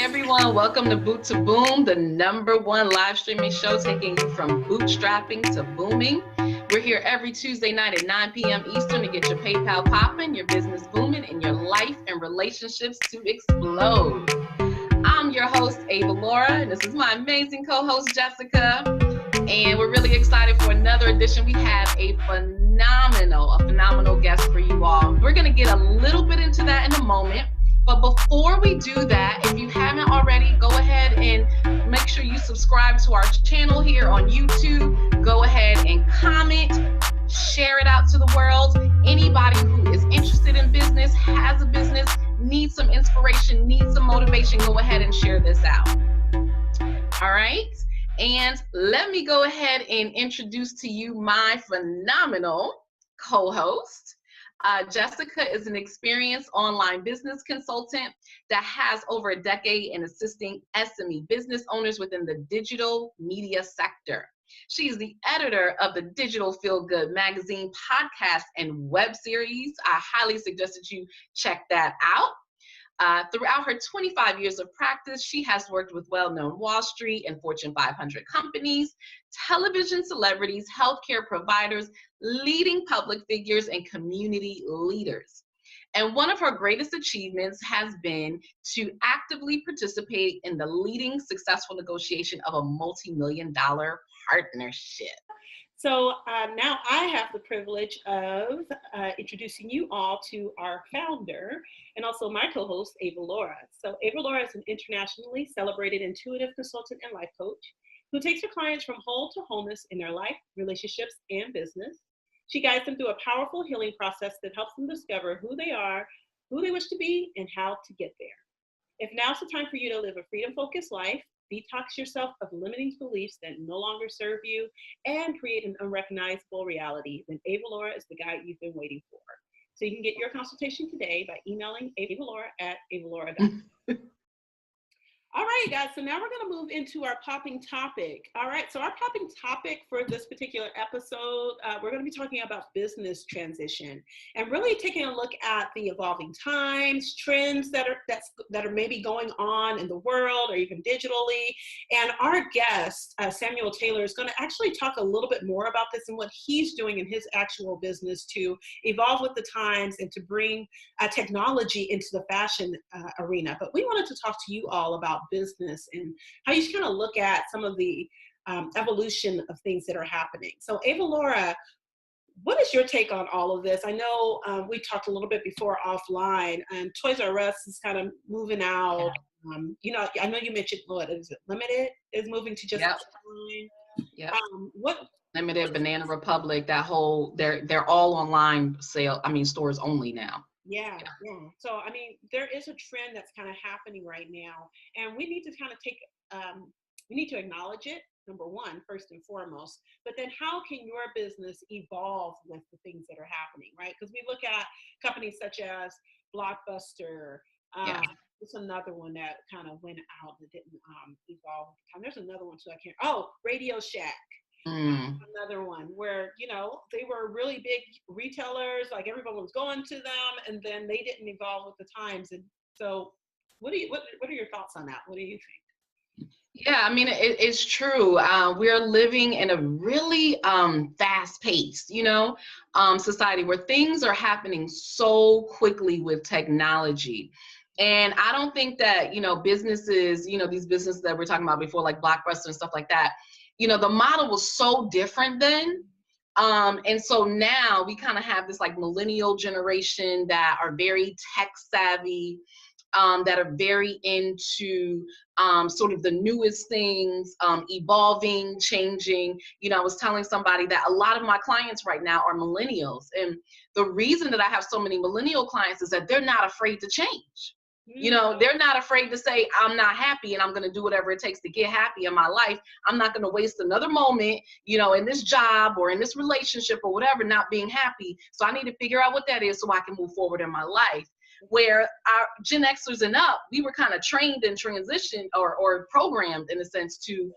everyone, welcome to Boot to Boom, the #1 live streaming show taking you from bootstrapping to booming. We're here every Tuesday night at 9 p.m. Eastern to get your PayPal popping, your business booming, and your life and relationships to explode. I'm your host, Ava Laura, and this is my amazing co-host, Jessica. And we're really excited for another edition. We have a phenomenal guest for you all. We're going to get a little bit into that in a moment. But before we do that, if you haven't already, go ahead and make sure you subscribe to our channel here on YouTube. Go ahead and comment, share it out to the world. Anybody who is interested in business, has a business, needs some inspiration, needs some motivation, go ahead and share this out. All right. And let me go ahead and introduce to you my phenomenal co-host. Jessica is an experienced online business consultant that has over a decade in assisting SME business owners within the digital media sector. She is the editor of the Digital Feel Good magazine, podcast, and web series. I highly suggest that you check that out. Throughout her 25 years of practice, she has worked with well-known Wall Street and Fortune 500 companies, television celebrities, healthcare providers, leading public figures, and community leaders. And one of her greatest achievements has been to actively participate in the leading successful negotiation of a multi-million-dollar partnership. So now I have the privilege of introducing you all to our founder and also my co-host, Ava Laura. So Ava Laura is an internationally celebrated intuitive consultant and life coach who takes her clients from whole to wholeness in their life, relationships, and business. She guides them through a powerful healing process that helps them discover who they are, who they wish to be, and how to get there. If now's the time for you to live a freedom-focused life, detox yourself of limiting beliefs that no longer serve you, and create an unrecognizable reality, then Ava Laura is the guide you've been waiting for. So you can get your consultation today by emailing avalaura@avalaura.com. All right, guys, so now we're going to move into our popping topic. All right, so our popping topic for this particular episode, we're going to be talking about business transition and really taking a look at the evolving times, trends that are maybe going on in the world or even digitally. And our guest, Samuel Taylor, is going to actually talk a little bit more about this and what he's doing in his actual business to evolve with the times and to bring technology into the fashion arena. But we wanted to talk to you all about business and how you should kind of look at some of the evolution of things that are happening. So Ava Laura, what is your take on all of this? I know we talked a little bit before offline, and Toys R Us is kind of moving out. Yeah. I know you mentioned, what is it, Limited is moving to just online. Yep. Limited, Banana Republic, that whole, they're all online stores only now. Yeah. So, there is a trend that's kind of happening right now, and we need to kind of we need to acknowledge it, number one, first and foremost, but then how can your business evolve with the things that are happening, right? Because we look at companies such as Blockbuster, it's another one that kind of went out and didn't evolve. There's another one too, Radio Shack. Another one where, they were really big retailers, like everyone was going to them, and then they didn't evolve with the times. And so what are your thoughts on that? What do you think? Yeah, it's true. We're living in a really fast-paced, society where things are happening so quickly with technology. And I don't think that, businesses, these businesses that we're talking about before, like Blockbuster and stuff like that, the model was so different then. And so now we kind of have this like millennial generation that are very tech savvy, that are very into sort of the newest things, evolving, changing. I was telling somebody that a lot of my clients right now are millennials. And the reason that I have so many millennial clients is that they're not afraid to change. They're not afraid to say, I'm not happy and I'm going to do whatever it takes to get happy in my life. I'm not going to waste another moment, in this job or in this relationship or whatever, not being happy. So I need to figure out what that is so I can move forward in my life. Where our Gen Xers and up, we were kind of trained and transitioned or programmed in a sense to,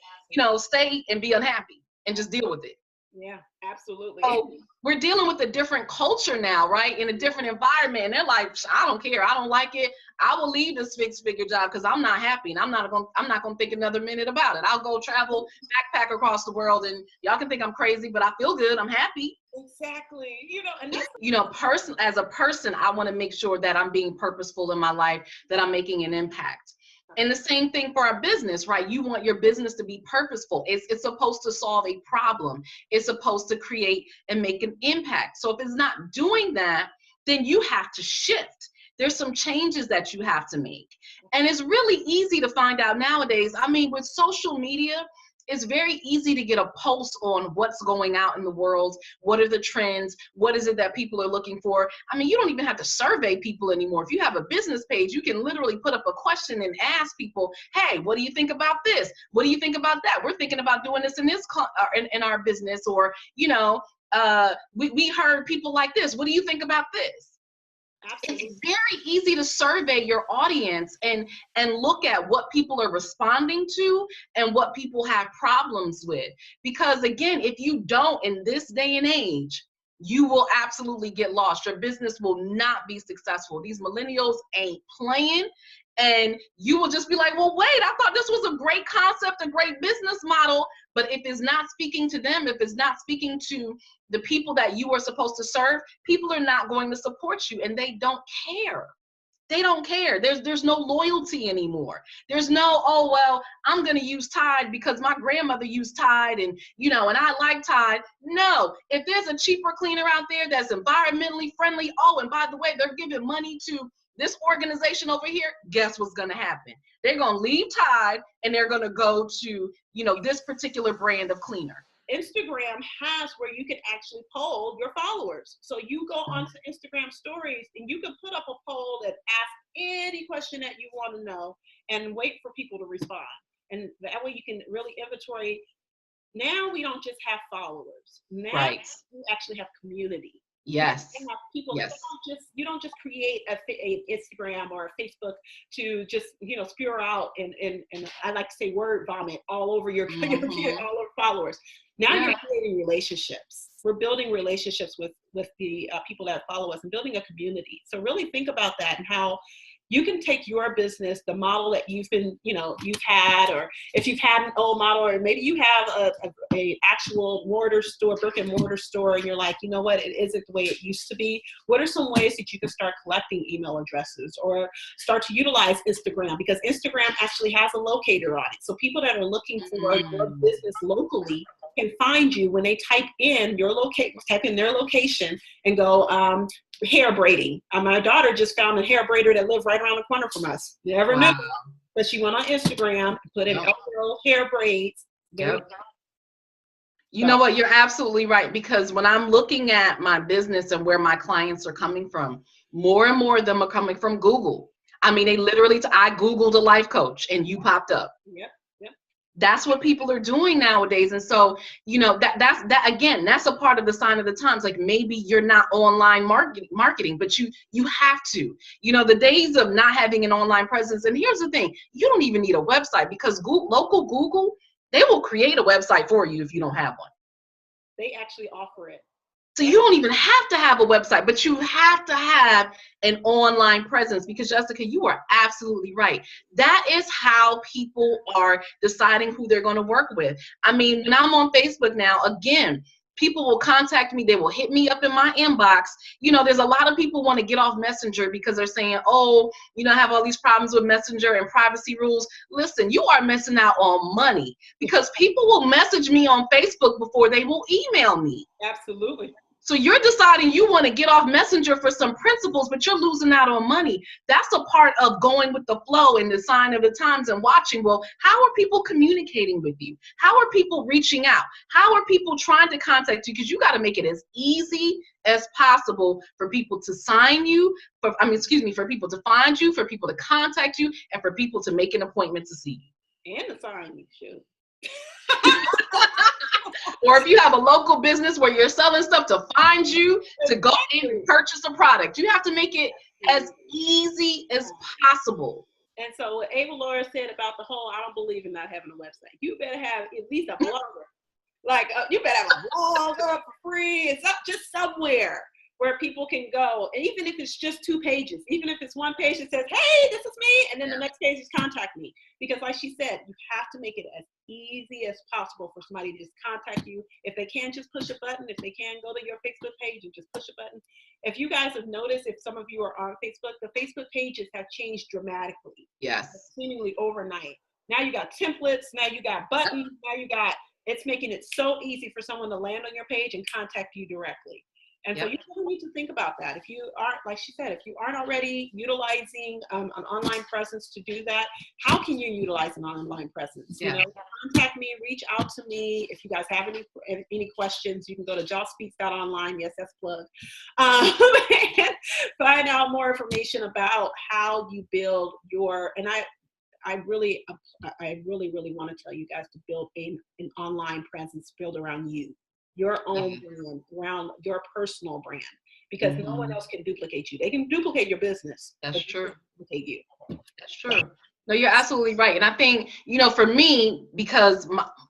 stay and be unhappy and just deal with it. Yeah, absolutely. So we're dealing with a different culture now, right? In a different environment. And they're like, I don't care. I don't like it. I will leave this six-figure job because I'm not happy, and I'm not gonna think another minute about it. I'll go travel, backpack across the world, and y'all can think I'm crazy, but I feel good. I'm happy. Exactly. You know, and that's, You know, as a person, I want to make sure that I'm being purposeful in my life, that I'm making an impact. And the same thing for our business, right? You want your business to be purposeful. It's supposed to solve a problem. It's supposed to create and make an impact. So if it's not doing that, then you have to shift. There's some changes that you have to make. And it's really easy to find out nowadays. I mean, with social media, it's very easy to get a pulse on what's going out in the world. What are the trends? What is it that people are looking for? I mean, you don't even have to survey people anymore. If you have a business page, you can literally put up a question and ask people, hey, what do you think about this? What do you think about that? We're thinking about doing this in our business, or, you know, we heard people like this. What do you think about this? absolutely. It's very easy to survey your audience and look at what people are responding to and what people have problems with. Because again, if you don't, in this day and age, you will absolutely get lost. Your business will not be successful. These millennials ain't playing. And you will just be like, well, wait, I thought this was a great concept, a great business model. But if it's not speaking to them, if it's not speaking to the people that you are supposed to serve, people are not going to support you, and they don't care. They don't care. There's no loyalty anymore. There's no, oh, well, I'm going to use Tide because my grandmother used Tide, and, you know, and I like Tide. No, if there's a cheaper cleaner out there that's environmentally friendly, oh, and by the way, they're giving money to this organization over here, guess what's going to happen? They're going to leave Tide and they're going to go to, you know, this particular brand of cleaner. Instagram has where you can actually poll your followers. So you go onto Instagram stories and you can put up a poll that asks any question that you want to know and wait for people to respond. And that way you can really inventory. Now we don't just have followers. Now Right. we actually have community. Yes. You have people. Yes. You don't just create a Instagram or a Facebook to just, you know, spew out and I like to say word vomit all over your all over followers. Now you're creating relationships. We're building relationships with the people that follow us and building a community. So really think about that and how you can take your business, the model that you've had, or if you've had an old model, or maybe you have a actual brick and mortar store, and you're like, you know what, it isn't the way it used to be. What are some ways that you can start collecting email addresses or start to utilize Instagram? Because Instagram actually has a locator on it. So people that are looking for your business locally can find you when they type in their location and go, hair braiding. My daughter just found a hair braider that lived right around the corner from us. You never knew. But she went on Instagram, put in hair braids. Yep. You know what? You're absolutely right. Because when I'm looking at my business and where my clients are coming from, more and more of them are coming from Google. I mean, they literally, I Googled a life coach and you popped up. Yep. That's what people are doing nowadays. And so, you know, that's a part of the sign of the times. Like, maybe you're not online marketing, but you have to, you know, the days of not having an online presence. And here's the thing, you don't even need a website, because local Google, they will create a website for you if you don't have one. They actually offer it. So you don't even have to have a website, but you have to have an online presence, because Jessica, you are absolutely right. That is how people are deciding who they're going to work with. I mean, when I'm on Facebook now, again, people will contact me. They will hit me up in my inbox. You know, there's a lot of people want to get off Messenger because they're saying, oh, you know, I have all these problems with Messenger and privacy rules. Listen, you are missing out on money, because people will message me on Facebook before they will email me. Absolutely. So you're deciding you want to get off Messenger for some principles, but you're losing out on money. That's a part of going with the flow and the sign of the times and watching, well, how are people communicating with you? How are people reaching out? How are people trying to contact you? Because you got to make it as easy as possible for people to sign you, for people to find you, for people to contact you, and for people to make an appointment to see you. And to sign you, shoot. Or if you have a local business where you're selling stuff, to find you, to go in and purchase a product. You have to make it as easy as possible. And so what Ava Laura said about the whole, I don't believe in not having a website. You better have at least a blogger. Like, you better have a blog up for free. It's up just somewhere where people can go. And even if it's just 2 pages, even if it's 1 page that says, hey, this is me, and then the next page is contact me. Because like she said, you have to make it as easy as possible for somebody to just contact you. If they can, just push a button. If they can, go to your Facebook page and just push a button. If you guys have noticed, if some of you are on Facebook, the Facebook pages have changed dramatically. Yes. Seemingly overnight. Now you got templates, now you got buttons, now you got, it's making it so easy for someone to land on your page and contact you directly. And so you really need to think about that. If you aren't, like she said, if you aren't already utilizing an online presence to do that, how can you utilize an online presence? You know, contact me, reach out to me. If you guys have any questions, you can go to jawspeaks.online. Yes, that's plug. And find out more information about how you build your, and I really want to tell you guys to build an online presence built around you. Your own brand, around your personal brand, because no one else can duplicate you. They can duplicate your business. That's true. Duplicate you. That's true. No, you're absolutely right. And I think, you know, for me, because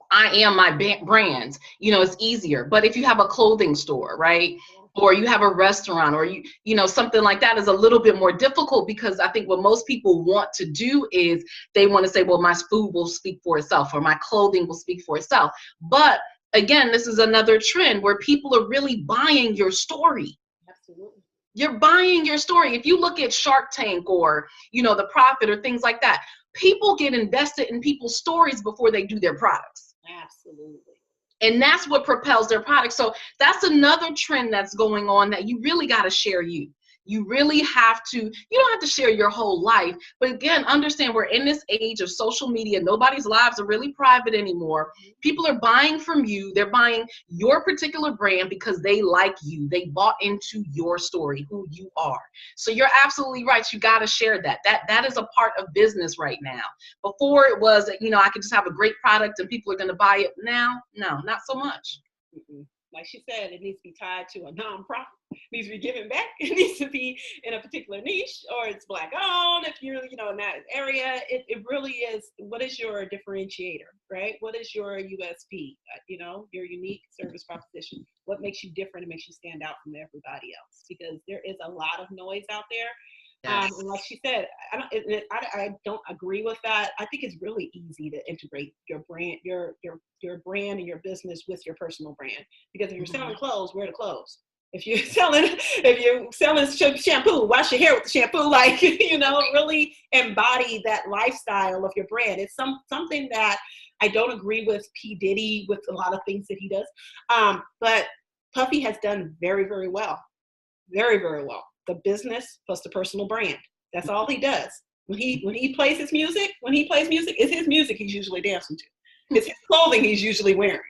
I am my brand, you know, it's easier. But if you have a clothing store, right, or you have a restaurant, or you know, something like that is a little bit more difficult, because I think what most people want to do is they want to say, well, my food will speak for itself, or my clothing will speak for itself. But again, this is another trend where people are really buying your story. Absolutely. You're buying your story. If you look at Shark Tank, or, you know, The Profit, or things like that, people get invested in people's stories before they do their products. Absolutely. And that's what propels their products. So that's another trend that's going on, that you really got to share you. You really have to, you don't have to share your whole life. But again, understand we're in this age of social media. Nobody's lives are really private anymore. People are buying from you. They're buying your particular brand because they like you. They bought into your story, who you are. So you're absolutely right. You got to share that. That is a part of business right now. Before it was, you know, I could just have a great product and people are going to buy it. Now, no, not so much. Like she said, it needs to be tied to a nonprofit. It needs to be given back. It needs to be in a particular niche, or it's Black owned. If you're, you know, in that area, it really is. What is your differentiator, right? What is your USP? You know, your unique service proposition. What makes you different and makes you stand out from everybody else? Because there is a lot of noise out there. Yes. And like she said, I don't agree with that. I think it's really easy to integrate your brand, your brand and your business with your personal brand. Because if you're selling clothes, wear the clothes. If you're selling shampoo, wash your hair with the shampoo. Like, you know, really embody that lifestyle of your brand. It's something that I don't agree with P. Diddy with a lot of things that he does. But Puffy has done very, very well. Very, very well. The business plus the personal brand. That's all he does. When he plays his music, it's his music he's usually dancing to. It's his clothing he's usually wearing.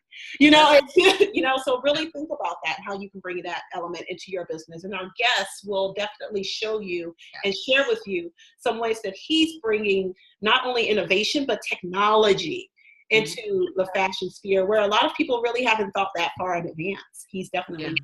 You know, you know, so really think about that, how you can bring that element into your business. And our guests will definitely show you and share with you some ways that he's bringing not only innovation, but technology into the fashion sphere, where a lot of people really haven't thought that far in advance. He's definitely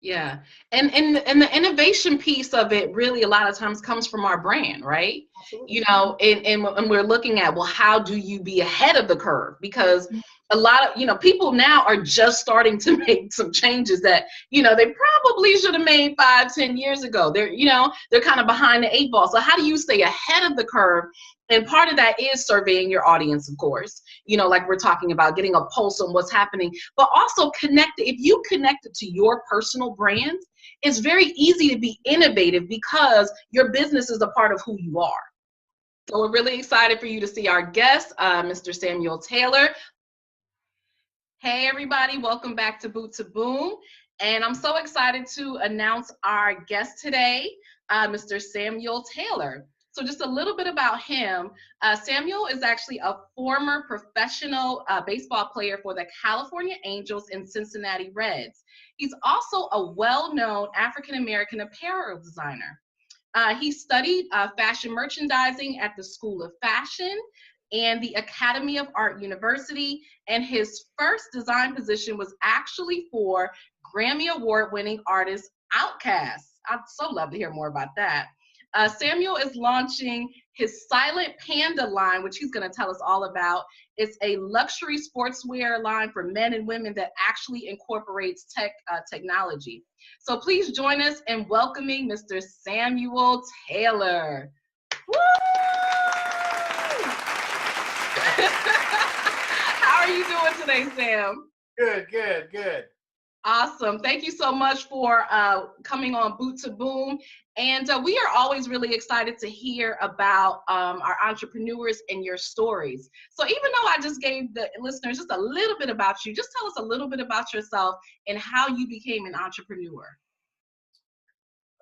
Yeah. And the innovation piece of it really a lot of times comes from our brand, right? Absolutely. You know, and we're looking at, well, how do you be ahead of the curve? Because a lot of, you know, people now are just starting to make some changes that, you know, they probably should have made 5-10 years ago. They're kind of behind the 8 ball. So how do you stay ahead of the curve? And part of that is surveying your audience, of course, you know, like we're talking about, getting a pulse on what's happening, but also if you connect it to your personal brand, it's very easy to be innovative because your business is a part of who you are. So we're really excited for you to see our guest, Mr. Samuel Taylor. Hey, everybody, welcome back to Boot to Boom. And I'm so excited to announce our guest today, Mr. Samuel Taylor. So just a little bit about him. Samuel is actually a former professional baseball player for the California Angels and Cincinnati Reds. He's also a well-known African-American apparel designer. He studied fashion merchandising at the School of Fashion and the Academy of Art University, and his first design position was actually for Grammy Award-winning artist Outkast. I'd so love to hear more about that. Samuel is launching his Silent Panda line, which he's going to tell us all about. It's a luxury sportswear line for men and women that actually incorporates technology. So please join us in welcoming Mr. Samuel Taylor. Woo! How are you doing today, Sam? Good. Awesome. Thank you so much for coming on Boot to Boom. And we are always really excited to hear about our entrepreneurs and your stories. So even though I just gave the listeners just a little bit about you, just tell us a little bit about yourself and how you became an entrepreneur.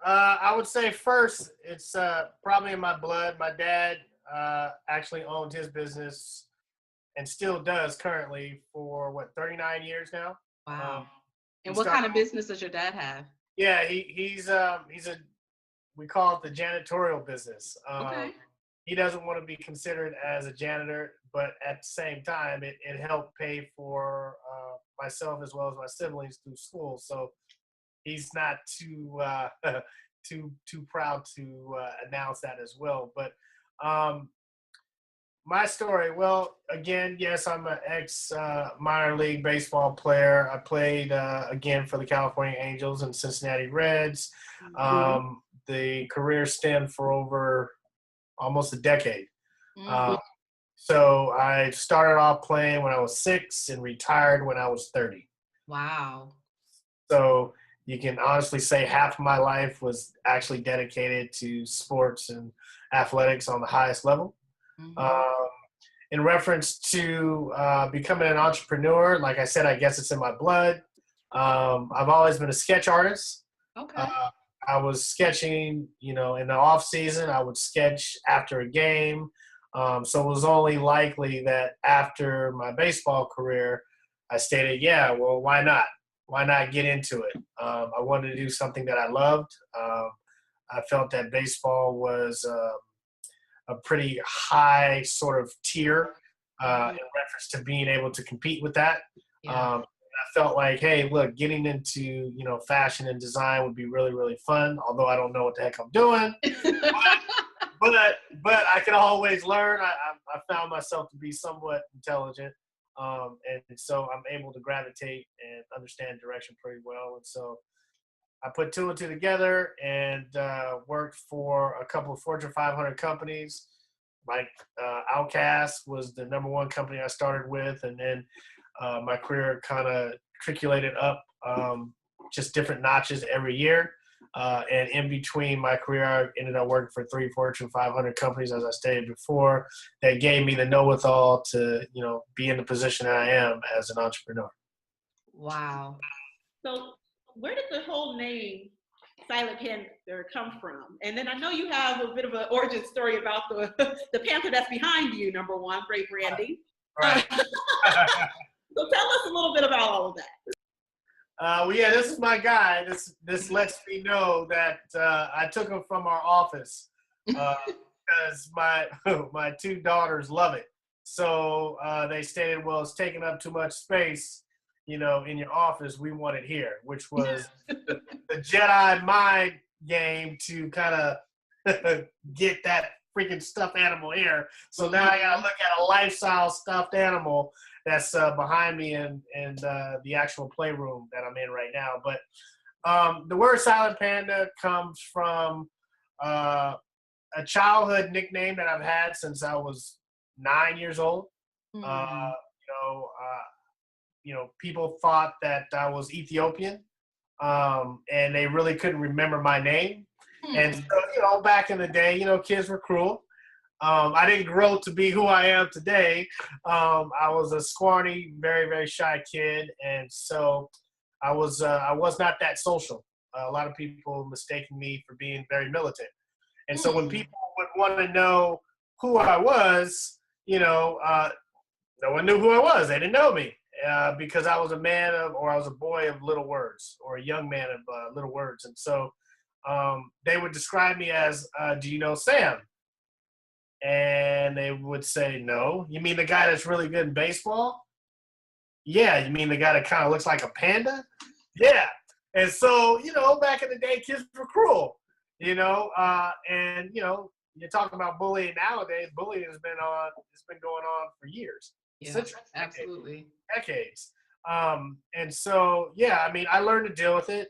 I would say first, it's probably in my blood. My dad actually owned his business and still does currently for 39 years now. Wow. And what kind of business does your dad have? Yeah, he's we call it the janitorial business. Okay. He doesn't want to be considered as a janitor, but at the same time, it helped pay for myself as well as my siblings through school. So he's not too proud to announce that as well. But my story, well, again, yes, I'm an minor league baseball player. I played, again, for the California Angels and Cincinnati Reds. The career stint for over almost a decade. So I started off playing when I was 6 and retired when I was 30. Wow. So you can honestly say half of my life was actually dedicated to sports and athletics on the highest level. In reference to becoming an entrepreneur, like I said, I guess it's in my blood. I've always been a sketch artist. Okay. I was sketching, in the off season, I would sketch after a game. So it was only likely that after my baseball career, I stated, yeah, well, why not? Why not get into it? I wanted to do something that I loved. I felt that baseball was a pretty high sort of tier in reference to being able to compete with that. Yeah. I felt like, hey, look, getting into, fashion and design would be really, really fun, although I don't know what the heck I'm doing. but I can always learn. I found myself to be somewhat intelligent. And so I'm able to gravitate and understand direction pretty well. And so I put 2 and 2 together and worked for a couple of Fortune 500 companies. Like Outcast was the #1 company I started with. And then my career kind of trickulated up just different notches every year. And in between my career, I ended up working for 3 Fortune 500 companies, as I stated before, that gave me the know-it-all to, be in the position I am as an entrepreneur. Wow. So where did the whole name Silent Panda come from? And then I know you have a bit of an origin story about the panther that's behind you, #1, great branding. Right. So tell us a little bit about all of that. Well, yeah, this is my guy. This lets me know that I took him from our office because my 2 daughters love it. So they stated, well, it's taking up too much space, in your office. We want it here, which was the Jedi mind game to kind of get that freaking stuffed animal here. So now I got to look at a lifestyle stuffed animal that's behind me in the actual playroom that I'm in right now. But the word Silent Panda comes from a childhood nickname that I've had since I was 9 years old. People thought that I was Ethiopian, and they really couldn't remember my name. And so, back in the day, kids were cruel. I didn't grow to be who I am today. I was a scrawny, very, very shy kid, and so I was not that social. A lot of people mistaken me for being very militant. And so when people would want to know who I was, no one knew who I was. They didn't know me because I was a I was a boy of little words, or a young man of little words. And so they would describe me as, do you know Sam? And they would say, no. You mean the guy that's really good in baseball? Yeah. You mean the guy that kind of looks like a panda? Yeah. And so, back in the day, kids were cruel. And you're talking about bullying nowadays. Bullying it's been going on for years, Yeah, centuries, absolutely. decades. And so, yeah, I mean, I learned to deal with it.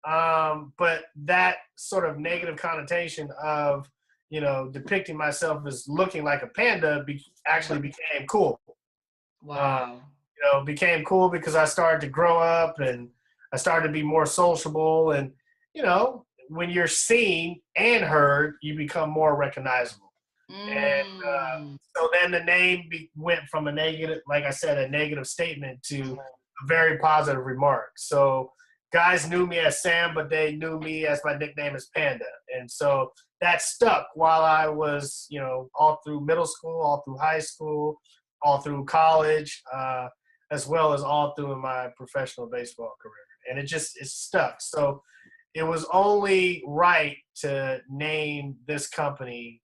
But that sort of negative connotation of, depicting myself as looking like a panda actually became cool. Wow. Became cool because I started to grow up and I started to be more sociable. And, when you're seen and heard, you become more recognizable. And Mm. so then the name went from a negative, like I said, a negative statement to a very positive remark. So guys knew me as Sam, but they knew me as my nickname is Panda. And so that stuck while I was, all through middle school, all through high school, all through college, as well as all through my professional baseball career. And it stuck. So it was only right to name this company,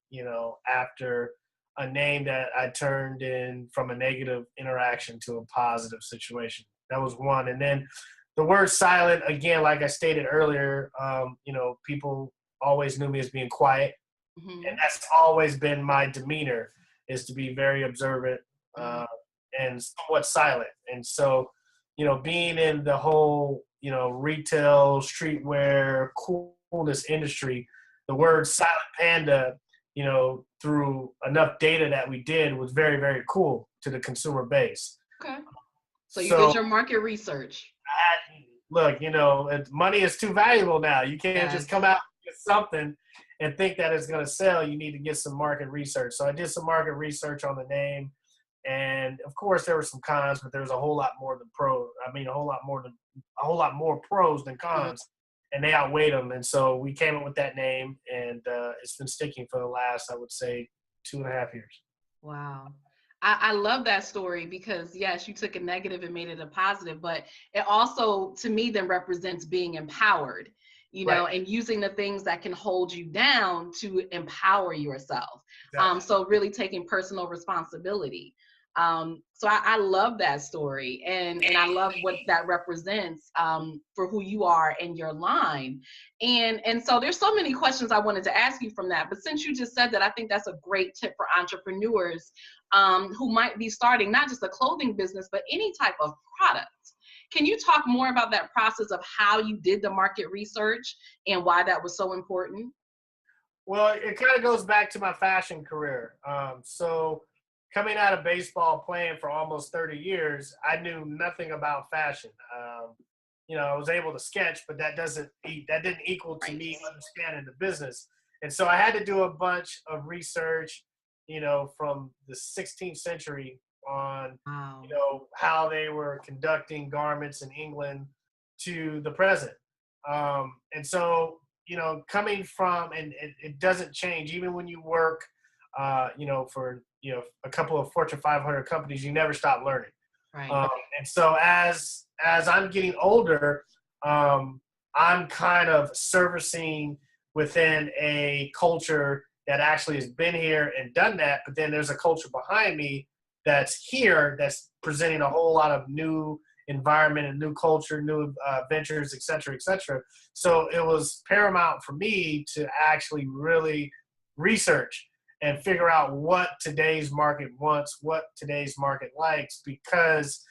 after a name that I turned in from a negative interaction to a positive situation. That was one. And then the word silent, again, like I stated earlier, people always knew me as being quiet. Mm-hmm. And that's always been my demeanor, is to be very observant and somewhat silent. And so, being in the whole, retail, streetwear, coolness industry, the word Silent Panda, through enough data that we did, was very, very cool to the consumer base. Okay. So you did your market research. Look, money is too valuable now. You can't just come out with something and think that it's going to sell. You need to get some market research. So I did some market research on the name. And of course there were some cons, but there was a whole lot more than a whole lot more pros than cons, and they outweighed them. And so we came up with that name, and it's been sticking for the last, I would say, 2.5 years. Wow. I love that story because, yes, you took a negative and made it a positive, but it also, to me, then represents being empowered, Right. and using the things that can hold you down to empower yourself. Exactly. So really taking personal responsibility. So I love that story, and I love what that represents for who you are and your line. And so there's so many questions I wanted to ask you from that, but since you just said that, I think that's a great tip for entrepreneurs who might be starting not just a clothing business, but any type of product. Can you talk more about that process of how you did the market research and why that was so important? Well, it kind of goes back to my fashion career. So coming out of baseball, playing for almost 30 years, I knew nothing about fashion. I was able to sketch, but that didn't equal to me understanding the business. And so I had to do a bunch of research, from the 16th century on, Wow. how they were conducting garments in England to the present. And so, coming from, and it doesn't change, even when you work, for, a couple of Fortune 500 companies, you never stop learning. Right. And so as I'm getting older, I'm kind of servicing within a culture that actually has been here and done that, but then there's a culture behind me that's here that's presenting a whole lot of new environment and new culture, new ventures, et cetera, et cetera. So it was paramount for me to actually really research and figure out what today's market wants, what today's market likes, because,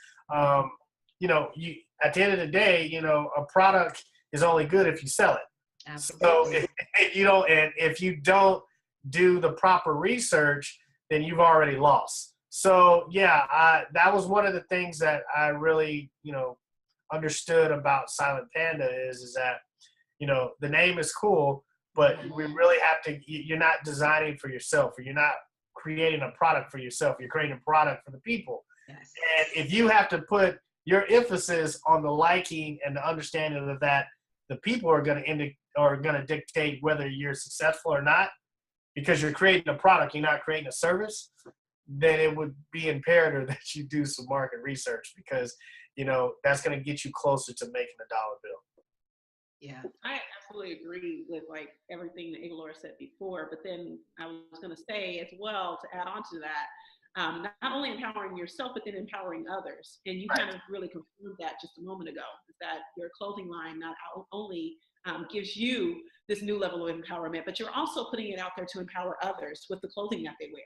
you at the end of the day, a product is only good if you sell it. Absolutely. So if you don't do the proper research, then you've already lost. So yeah, that was one of the things that I really, understood about Silent Panda is that, the name is cool, but we really have to, you're not designing for yourself, or you're not creating a product for yourself. You're creating a product for the people. Yes. And if you have to put your emphasis on the liking and the understanding of that, the people are going to dictate whether you're successful or not, because you're creating a product, you're not creating a service, then it would be imperative that you do some market research, because, that's going to get you closer to making a dollar bill. Yeah, I absolutely agree with like everything that Laura said before. But then I was going to say as well, to add on to that, not only empowering yourself, but then empowering others. And you kind of really confirmed that just a moment ago, is that your clothing line not only gives you this new level of empowerment, but you're also putting it out there to empower others with the clothing that they wear.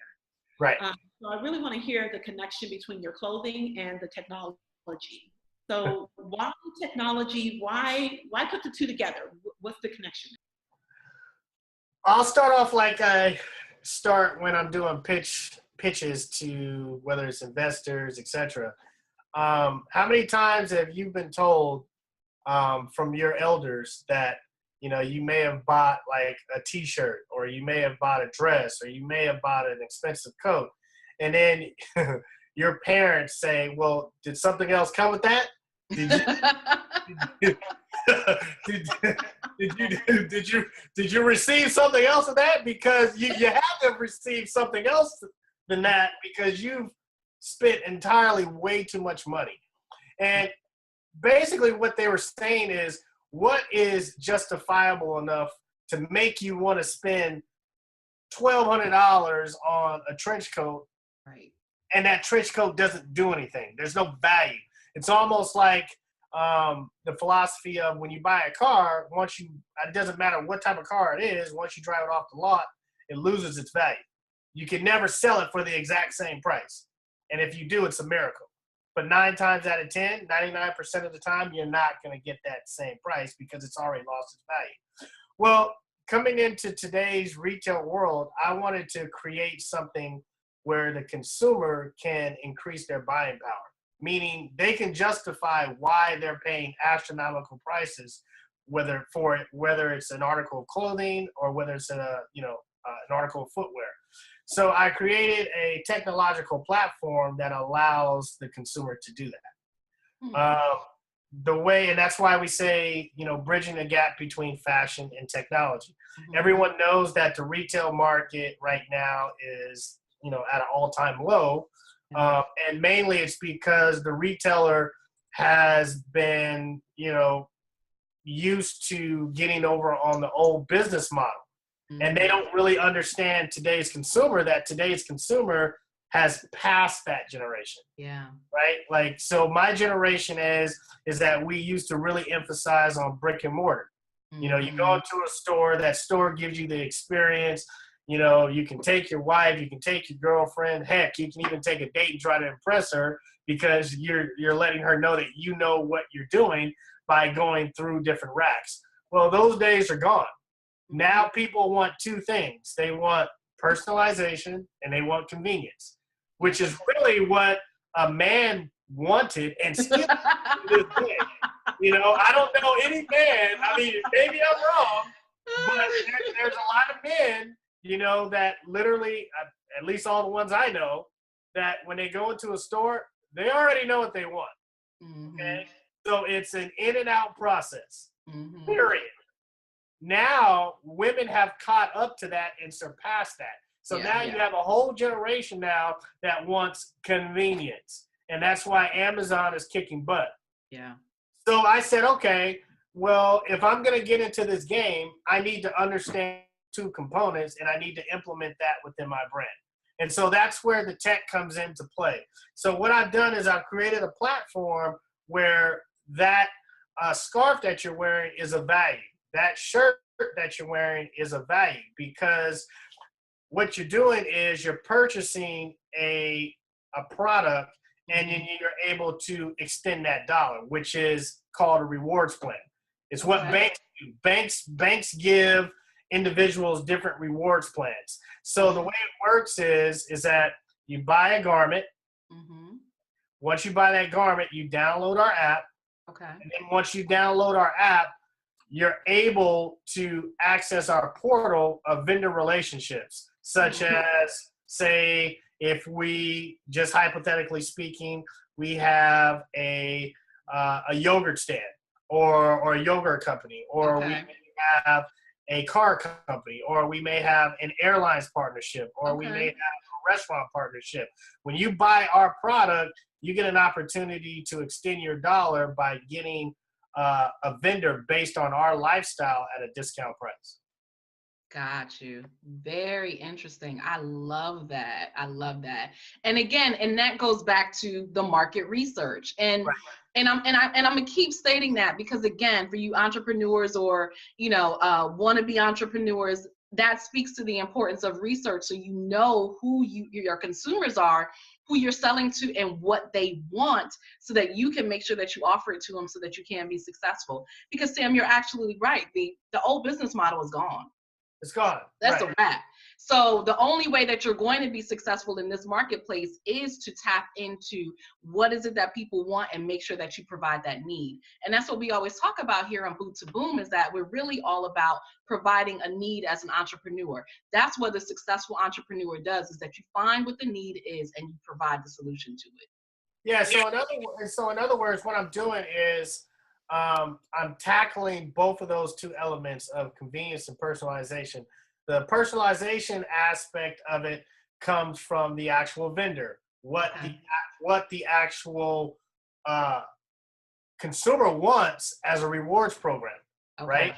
Right. So I really want to hear the connection between your clothing and the technology. So why technology? Why put the two together? What's the connection? I'll start off like I start when I'm doing pitches to whether it's investors, etc. How many times have you been told from your elders that, you know, you may have bought like a t-shirt, or you may have bought a dress, or you may have bought an expensive coat, and then your parents say, well, did something else come with that? Did you receive something else of that? Because you have to receive something else than that, because you've spent entirely way too much money. And basically what they were saying is, what is justifiable enough to make you want to spend $1,200 on a trench coat, Right. and that trench coat doesn't do anything? There's no value. It's almost like the philosophy of when you buy a car, it doesn't matter what type of car it is, once you drive it off the lot, it loses its value. You can never sell it for the exact same price. And if you do, it's a miracle. But 9 times out of 10, 99% of the time, you're not going to get that same price because it's already lost its value. Well, coming into today's retail world, I wanted to create something where the consumer can increase their buying power, meaning they can justify why they're paying astronomical prices, whether it's an article of clothing or whether it's an article of footwear. So I created a technological platform that allows the consumer to do that. And that's why we say, bridging the gap between fashion and technology. Mm-hmm. Everyone knows that the retail market right now is, at an all-time low. And mainly it's because the retailer has been, used to getting over on the old business model. And they don't really understand today's consumer, that today's consumer has passed that generation. Yeah. Right? Like, so my generation is that we used to really emphasize on brick and mortar. Mm-hmm. You go into a store, that store gives you the experience. You can take your wife, you can take your girlfriend, heck, you can even take a date and try to impress her, because you're letting her know that you know what you're doing by going through different racks. Well, those days are gone. Now people want 2 things. They want personalization and they want convenience, which is really what a man wanted and still to this day. I don't know any man, maybe I'm wrong, but there's a lot of men, that literally, at least all the ones I know, that when they go into a store, they already know what they want. Mm-hmm. Okay? So it's an in and out process, period. Now, women have caught up to that and surpassed that. So you have a whole generation now that wants convenience. And that's why Amazon is kicking butt. Yeah. So I said, okay, well, if I'm going to get into this game, I need to understand 2 components, and I need to implement that within my brand. And so that's where the tech comes into play. So what I've done is I've created a platform where that scarf that you're wearing is a value. That shirt that you're wearing is a value, because what you're doing is you're purchasing a product, and then you're able to extend that dollar, which is called a rewards plan. It's what banks do. Banks give individuals different rewards plans. So the way it works is that you buy a garment. Mm-hmm. Once you buy that garment, you download our app. Okay. And then once you download our app, you're able to access our portal of vendor relationships, such as, say, if we, just hypothetically speaking, we have a yogurt stand or a yogurt company, or we may have a car company, or we may have an airlines partnership, or we may have a restaurant partnership. When you buy our product, you get an opportunity to extend your dollar by getting a vendor based on our lifestyle at a discount price. Got you. Very interesting. I love that. I love that. And again, and that goes back to the market research. And I'm gonna keep stating that because again, for you entrepreneurs or wannabe entrepreneurs, that speaks to the importance of research, so you know who your consumers are, who you're selling to, and what they want, so that you can make sure that you offer it to them, so that you can be successful. Because Sam, you're absolutely right. The old business model is gone. It's gone. That's right. a wrap. So the only way that you're going to be successful in this marketplace is to tap into what is it that people want and make sure that you provide that need. And that's what we always talk about here on Boot to Boom, is that we're really all about providing a need as an entrepreneur. That's what a successful entrepreneur does, is that you find what the need is and you provide the solution to it. Yeah. So in other words, what I'm doing is I'm tackling both of those two elements of convenience and personalization. The personalization aspect of it comes from the actual vendor, what the actual consumer wants as a rewards program, right?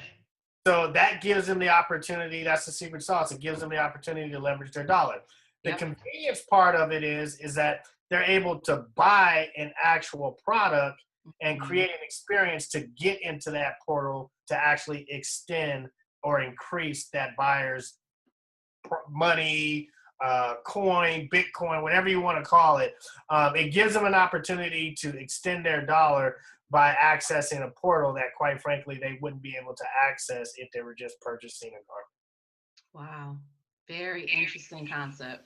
So that gives them the opportunity. That's the secret sauce. It gives them the opportunity to leverage their dollar. The convenience part of it is that they're able to buy an actual product and create an experience to get into that portal to actually extend or increase that buyer's money, coin, Bitcoin, whatever you want to call it. It gives them an opportunity to extend their dollar by accessing a portal that, quite frankly, they wouldn't be able to access if they were just purchasing a garment. Wow. Very interesting concept.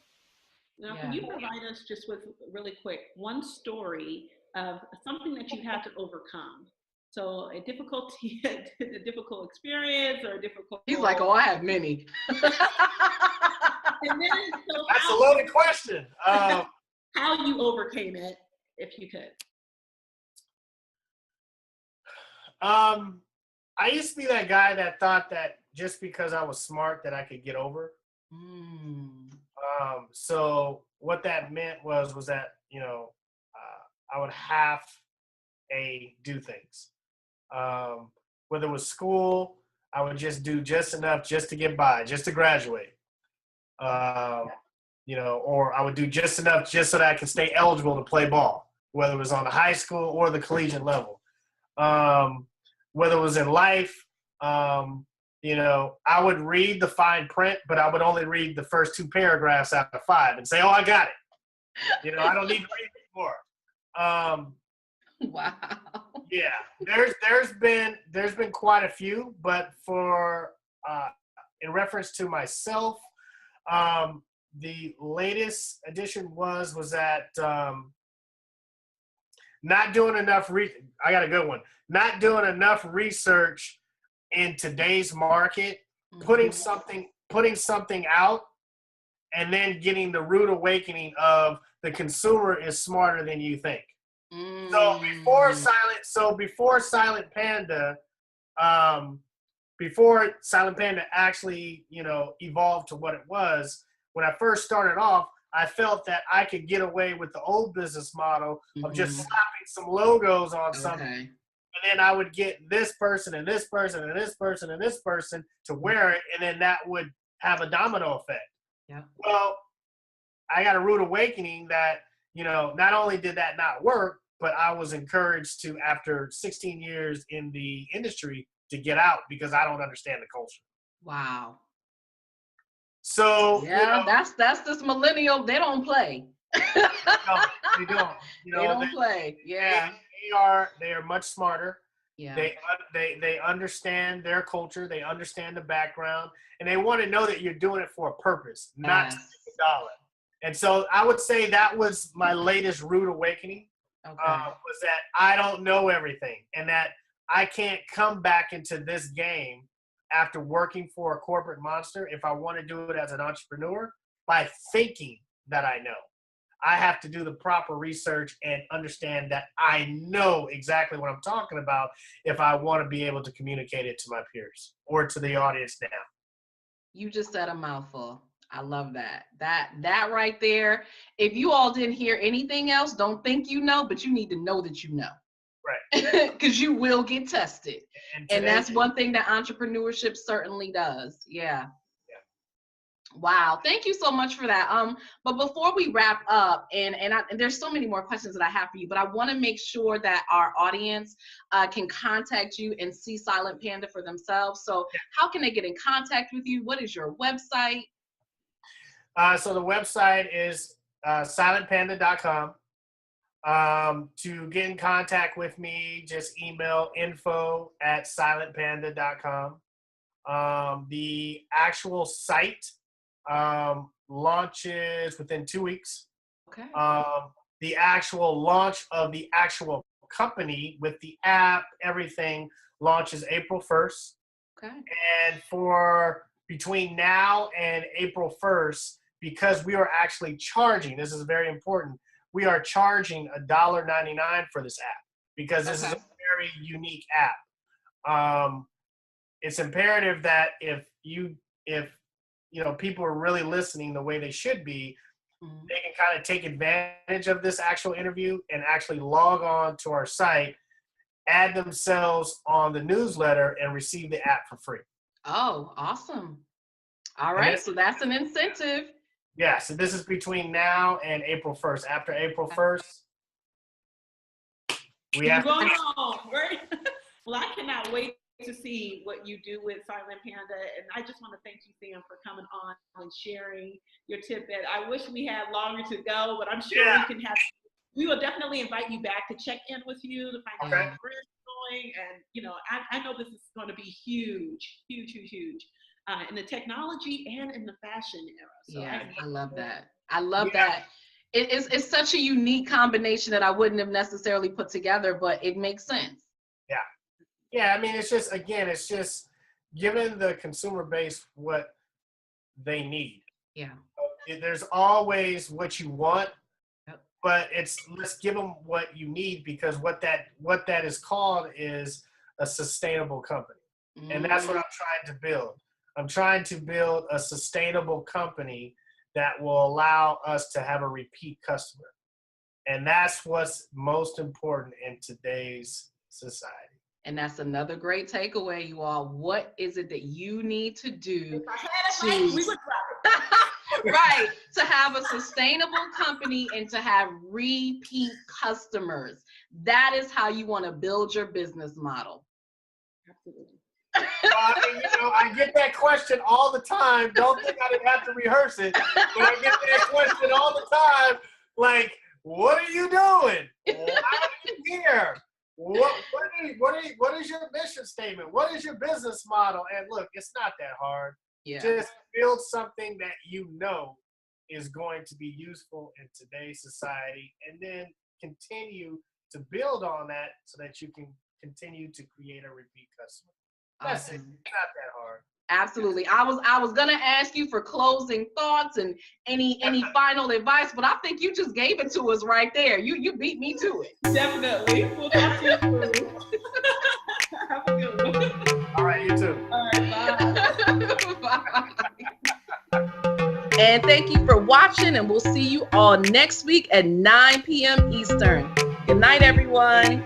Now, can you provide us just with really quick one story of something that you had to overcome? So a difficult experience or a difficult. He's like, oh, I have many. And then, that's a loaded question. How you overcame it, if you could. I used to be that guy that thought that just because I was smart that I could get over. So what that meant was that, I would have to do things. Whether it was school, I would just do just enough just to get by, just to graduate. Or I would do just enough just so that I could stay eligible to play ball, whether it was on the high school or the collegiate level. Whether it was in life, I would read the fine print, but I would only read the first 2 paragraphs out of 5 and say, oh, I got it. I don't need to read anymore. Wow. Yeah, there's been quite a few, but for in reference to myself, the latest addition was that not doing enough. I got a good one. Not doing enough research in today's market, putting something out, and then getting the rude awakening of the consumer is smarter than you think. So before Silent Panda, before Silent Panda actually, evolved to what it was, when I first started off, I felt that I could get away with the old business model of just slapping some logos on something. And then I would get this person and this person and this person and this person to wear it, and then that would have a domino effect. Yeah. Well, I got a rude awakening that, not only did that not work, but I was encouraged to, after 16 years in the industry, to get out because I don't understand the culture. Wow. So that's this millennial. They don't play. No, they don't. They don't play. Yeah. They are much smarter. Yeah. They understand their culture. They understand the background, and they want to know that you're doing it for a purpose, not to make a dollar. And so I would say that was my latest rude awakening. Was that I don't know everything, and that I can't come back into this game after working for a corporate monster if I want to do it as an entrepreneur by thinking that I know. I have to do the proper research and understand that I know exactly what I'm talking about if I want to be able to communicate it to my peers or to the audience now. You just said a mouthful. I love that. That right there. If you all didn't hear anything else, don't think you know, but you need to know that you know. Right. Because you will get tested. And that's one thing that entrepreneurship certainly does. Yeah. Wow, thank you so much for that. But before we wrap up, and there's so many more questions that I have for you, but I want to make sure that our audience can contact you and see Silent Panda for themselves. So how can they get in contact with you? What is your website? So the website is silentpanda.com. To get in contact with me, just email info@silentpanda.com. The actual site launches within 2 weeks. Okay. The actual launch of the actual company with the app, everything launches April 1st. Okay. And for between now and April 1st, because we are actually charging, this is very important, we are charging $1.99 for this app because this is a very unique app. It's imperative that if people are really listening the way they should be, they can kind of take advantage of this actual interview and actually log on to our site, add themselves on the newsletter, and receive the app for free. Oh, awesome. All right, so that's an incentive. Yeah, so this is between now and April 1st. After April 1st, we have to... Right? Well, I cannot wait to see what you do with Silent Panda, and I just want to thank you, Sam, for coming on and sharing your tidbit. I wish we had longer to go, but I'm sure we will definitely invite you back to check in with you to find out how the career is going, and I know this is going to be huge in the technology and in the fashion era. So I love that. I love that. It's such a unique combination that I wouldn't have necessarily put together, but it makes sense. Yeah, I mean, it's just giving the consumer base what they need. Yeah. There's always what you want, but let's give them what you need, because what that is called is a sustainable company. And that's what I'm trying to build. I'm trying to build a sustainable company that will allow us to have a repeat customer. And that's what's most important in today's society. And that's another great takeaway, you all. What is it that you need to do to have a sustainable company and to have repeat customers? That is how you want to build your business model. Absolutely. I get that question all the time. Don't think I didn't have to rehearse it, but I get that question all the time. Like, what are you doing? Why are you here? What is your mission statement? What is your business model? And look, it's not that hard. Yeah. Just build something that is going to be useful in today's society, and then continue to build on that so that you can continue to create a repeat customer. That's it. It's not that hard. Absolutely. I was gonna ask you for closing thoughts and any final advice, but I think you just gave it to us right there. You beat me to it. Definitely. We'll talk to you soon. Have a good one. All right, you too. All right, bye. Bye. And thank you for watching, and we'll see you all next week at 9 p.m. Eastern. Good night, everyone.